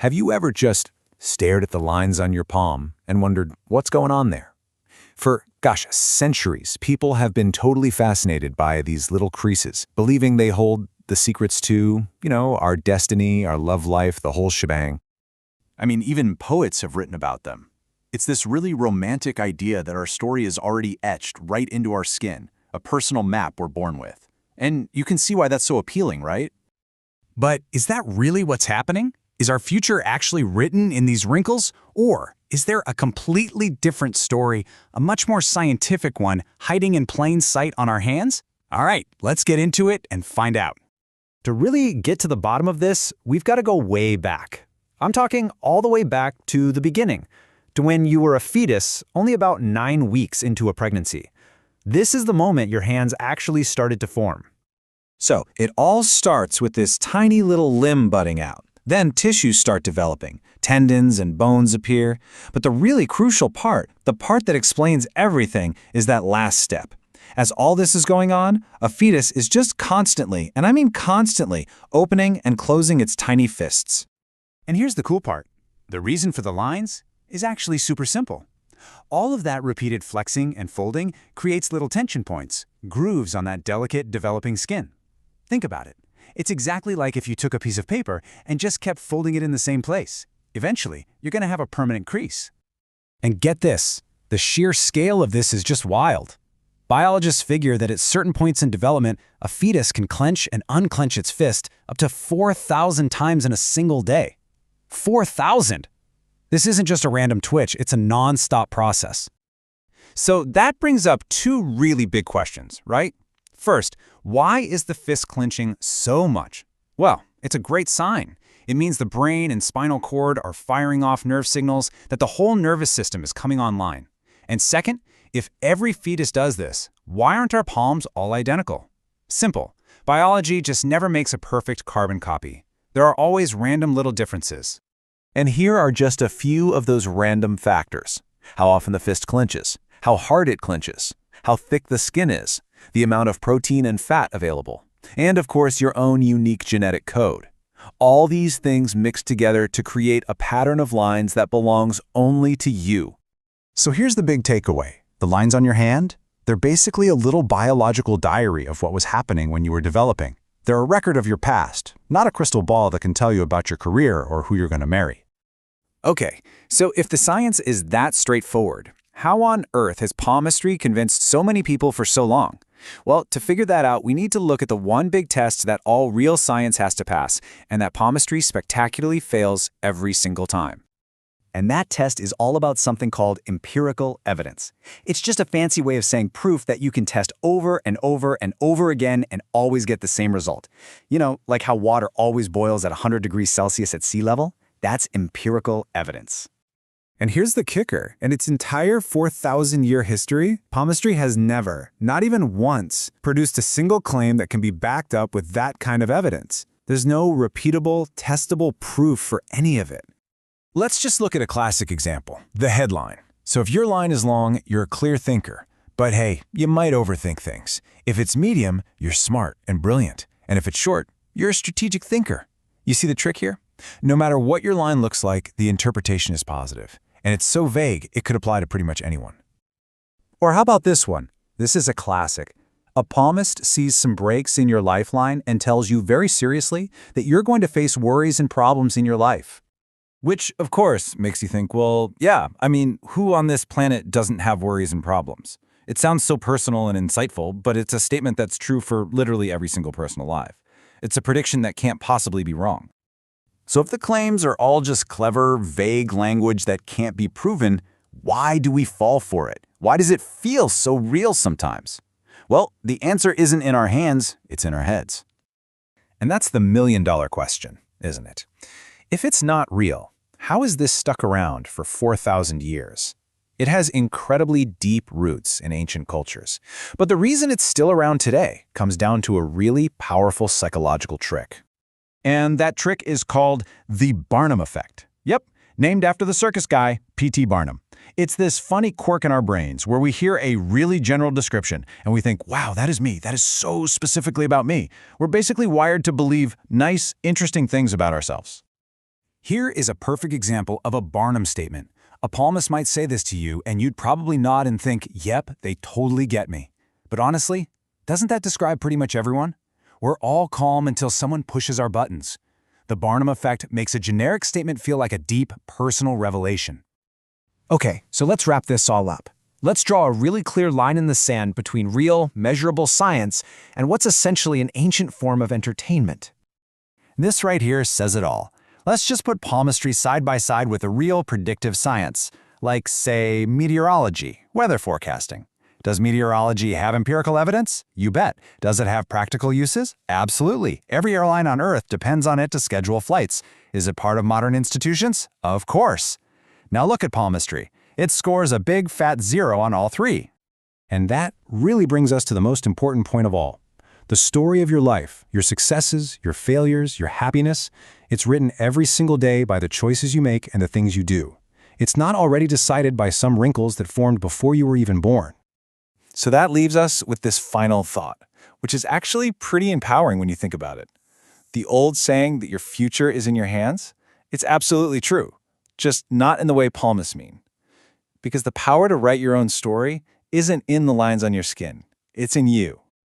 Have you ever just stared at the lines on your palm and wondered what's going on there? For, gosh, centuries, people have been totally fascinated by these little creases, believing they hold the secrets to, our destiny, our love life, the whole shebang. I mean, even poets have written about them. It's this really romantic idea that our story is already etched right into our skin, a personal map we're born with. And you can see why that's so appealing, right? But is that really what's happening? Is our future actually written in these wrinkles? Or is there a completely different story, a much more scientific one, hiding in plain sight on our hands? All right, let's get into it and find out. To really get to the bottom of this, we've got to go way back. I'm talking all the way back to the beginning, to when you were a fetus only about 9 weeks into a pregnancy. This is the moment your hands actually started to form. So it all starts with this tiny little limb budding out. Then tissues start developing, tendons and bones appear. But the really crucial part, the part that explains everything, is that last step. As all this is going on, a fetus is just constantly, and I mean constantly, opening and closing its tiny fists. And here's the cool part. The reason for the lines is actually super simple. All of that repeated flexing and folding creates little tension points, grooves on that delicate, developing skin. Think about it. It's exactly like if you took a piece of paper and just kept folding it in the same place. Eventually, you're going to have a permanent crease. And get this, the sheer scale of this is just wild. Biologists figure that at certain points in development, a fetus can clench and unclench its fist up to 4,000 times in a single day. 4,000! This isn't just a random twitch, it's a non-stop process. So that brings up two really big questions, right? First, why is the fist clenching so much? Well, it's a great sign. It means the brain and spinal cord are firing off nerve signals that the whole nervous system is coming online. And second, if every fetus does this, why aren't our palms all identical? Simple. Biology just never makes a perfect carbon copy. There are always random little differences. And here are just a few of those random factors. How often the fist clenches, how hard it clenches, how thick the skin is, the amount of protein and fat available, and of course your own unique genetic code. All these things mixed together to create a pattern of lines that belongs only to you. So here's the big takeaway. The lines on your hand? They're basically a little biological diary of what was happening when you were developing. They're a record of your past, not a crystal ball that can tell you about your career or who you're going to marry. Okay, so if the science is that straightforward, how on earth has palmistry convinced so many people for so long? Well, to figure that out, we need to look at the one big test that all real science has to pass, and that palmistry spectacularly fails every single time. And that test is all about something called empirical evidence. It's just a fancy way of saying proof that you can test over and over and over again and always get the same result. You know, like how water always boils at 100 degrees Celsius at sea level? That's empirical evidence. And here's the kicker. In its entire 4,000-year history, palmistry has never, not even once, produced a single claim that can be backed up with that kind of evidence. There's no repeatable, testable proof for any of it. Let's just look at a classic example, the headline. So if your line is long, you're a clear thinker. But hey, you might overthink things. If it's medium, you're smart and brilliant. And if it's short, you're a strategic thinker. You see the trick here? No matter what your line looks like, the interpretation is positive. And it's so vague, it could apply to pretty much anyone. Or how about this one? This is a classic. A palmist sees some breaks in your lifeline and tells you very seriously that you're going to face worries and problems in your life. Which, of course, makes you think, well, yeah, I mean, who on this planet doesn't have worries and problems? It sounds so personal and insightful, but it's a statement that's true for literally every single person alive. It's a prediction that can't possibly be wrong. So if the claims are all just clever, vague language that can't be proven, why do we fall for it? Why does it feel so real sometimes? Well, the answer isn't in our hands, it's in our heads. And that's the million-dollar question, isn't it? If it's not real, how has this stuck around for 4,000 years? It has incredibly deep roots in ancient cultures. But the reason it's still around today comes down to a really powerful psychological trick. And that trick is called the Barnum effect. Yep, named after the circus guy, P.T. Barnum. It's this funny quirk in our brains where we hear a really general description and we think, wow, that is me. That is so specifically about me. We're basically wired to believe nice, interesting things about ourselves. Here is a perfect example of a Barnum statement. A palmist might say this to you, and you'd probably nod and think, yep, they totally get me. But honestly, doesn't that describe pretty much everyone? We're all calm until someone pushes our buttons. The Barnum effect makes a generic statement feel like a deep, personal revelation. Okay, so let's wrap this all up. Let's draw a really clear line in the sand between real, measurable science and what's essentially an ancient form of entertainment. This right here says it all. Let's just put palmistry side by side with a real predictive science, like, say, meteorology, weather forecasting. Does meteorology have empirical evidence? You bet. Does it have practical uses? Absolutely. Every airline on Earth depends on it to schedule flights. Is it part of modern institutions? Of course. Now look at palmistry. It scores a big fat 0 on all three. And that really brings us to the most important point of all. The story of your life, your successes, your failures, your happiness, it's written every single day by the choices you make and the things you do. It's not already decided by some wrinkles that formed before you were even born. So that leaves us with this final thought, which is actually pretty empowering when you think about it. The old saying that your future is in your hands, it's absolutely true, just not in the way palmists mean. Because the power to write your own story isn't in the lines on your skin, it's in you.